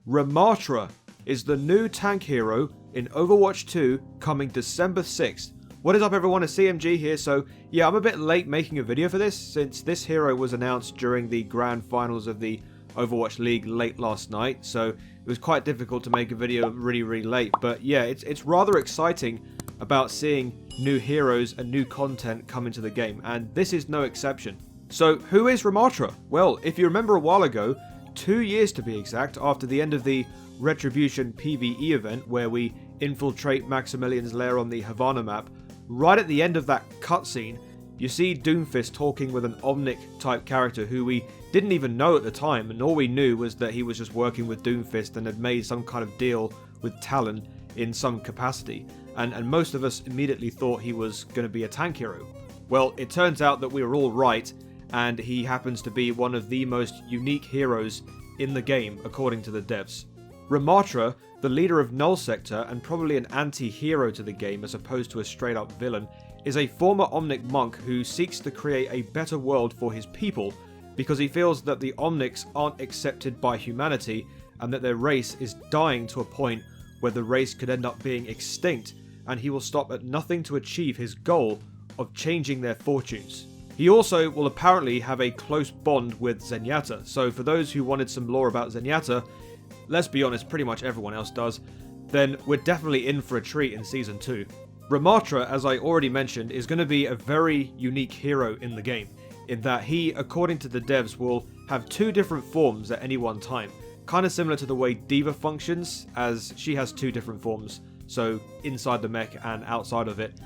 Ramattra is the new tank hero in Overwatch 2 coming December 6th. What is up everyone, it's CMG here. So yeah, I'm a bit late making a video for this since this hero was announced during the Grand Finals of the Overwatch League late last night. So it was quite difficult to make a video really late. But yeah, it's rather exciting about seeing new heroes and new content come into the game, and this is no exception. So who is Ramattra? Well, if you remember a while ago, 2 years to be exact, after the end of the Retribution PvE event where we infiltrate Maximilian's lair on the Havana map, right at the end of that cutscene, you see Doomfist talking with an Omnic type character who we didn't even know at the time, and all we knew was that he was just working with Doomfist and had made some kind of deal with Talon in some capacity, and most of us immediately thought he was going to be a tank hero. Well, it turns out that we were all right, and he happens to be one of the most unique heroes in the game according to the devs. Ramattra, the leader of Null Sector and probably an anti-hero to the game as opposed to a straight up villain, is a former Omnic monk who seeks to create a better world for his people because he feels that the Omnics aren't accepted by humanity and that their race is dying to a point where the race could end up being extinct, and he will stop at nothing to achieve his goal of changing their fortunes. He also will apparently have a close bond with Zenyatta, so for those who wanted some lore about Zenyatta, let's be honest, pretty much everyone else does, then we're definitely in for a treat in Season 2. Ramattra, as I already mentioned, is going to be a very unique hero in the game, in that he, according to the devs, will have two different forms at any one time, kind of similar to the way D.Va functions, as she has two different forms, so inside the mech and outside of it.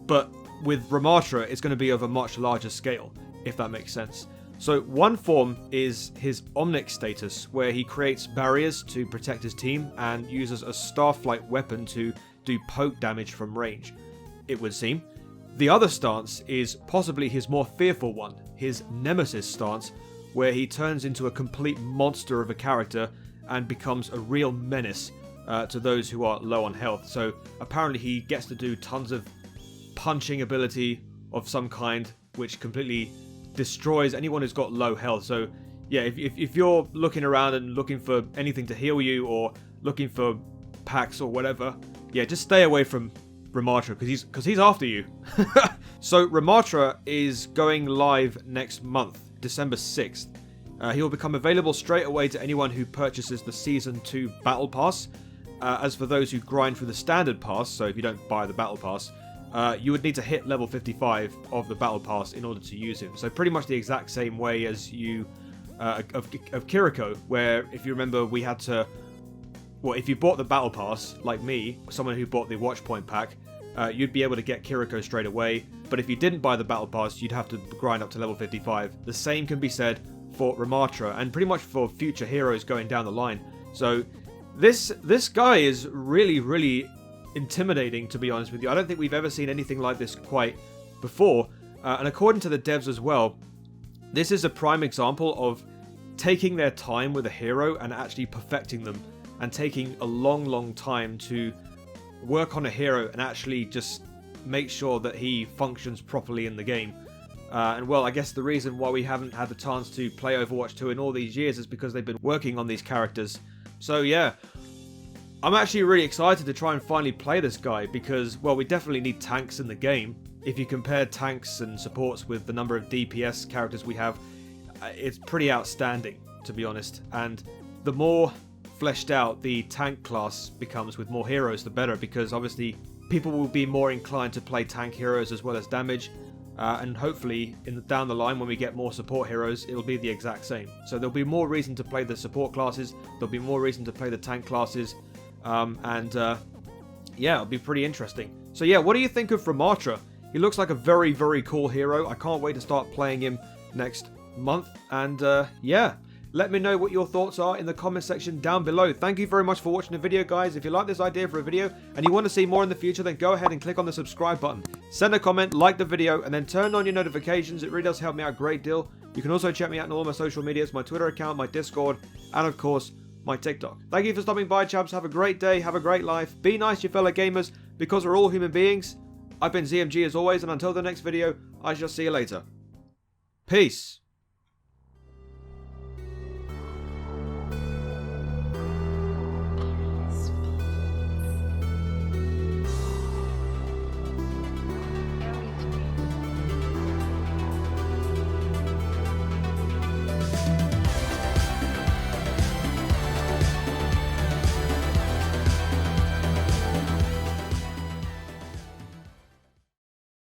But with Ramattra, it's going to be of a much larger scale, if that makes sense. So one form is his Omnic status, where he creates barriers to protect his team and uses a Starflight weapon to do poke damage from range, it would seem. The other stance is possibly his more fearful one, his Nemesis stance, where he turns into a complete monster of a character and becomes a real menace to those who are low on health. So apparently he gets to do tons of punching ability of some kind, which completely destroys anyone who's got low health. So yeah, if you're looking around and looking for anything to heal you or looking for packs or whatever, yeah, just stay away from Ramattra because he's after you. So Ramattra is going live next month, December 6th. He will become available straight away to anyone who purchases the Season 2 Battle Pass. As for those who grind through the Standard Pass, so if you don't buy the Battle Pass, you would need to hit level 55 of the Battle Pass in order to use him. So pretty much the exact same way as you of Kiriko, where if you remember we had to... Well, if you bought the Battle Pass, like me, someone who bought the Watchpoint pack, you'd be able to get Kiriko straight away. But if you didn't buy the Battle Pass, you'd have to grind up to level 55. The same can be said for Ramattra, and pretty much for future heroes going down the line. So this guy is really intimidating, to be honest with you. I don't think we've ever seen anything like this quite before. And according to the devs as well, this is a prime example of taking their time with a hero and actually perfecting them, and taking a long time to work on a hero and actually just make sure that he functions properly in the game. And well, I guess the reason why we haven't had the chance to play Overwatch 2 in all these years is because they've been working on these characters. So yeah, I'm actually really excited to try and finally play this guy because, well, we definitely need tanks in the game. If you compare tanks and supports with the number of DPS characters we have, it's pretty outstanding, to be honest. And the more fleshed out the tank class becomes with more heroes, the better, because obviously people will be more inclined to play tank heroes as well as damage, and hopefully down the line when we get more support heroes, it'll be the exact same. So there'll be more reason to play the support classes, there'll be more reason to play the tank classes, yeah, it'll be pretty interesting. So yeah, what do you think of Ramattra? He looks like a very cool hero. I can't wait to start playing him next month, and yeah, let me know what your thoughts are in the comment section down below. Thank you very much for watching the video, guys. If you like this idea for a video and you want to see more in the future, then go ahead and click on the subscribe button. Send a comment, like the video, and then turn on your notifications. It really does help me out a great deal. You can also check me out on all my social medias, my Twitter account, my Discord, and of course, my TikTok. Thank you for stopping by, chaps. Have a great day. Have a great life. Be nice to your fellow gamers, because we're all human beings. I've been ZMG as always, and until the next video, I shall see you later. Peace.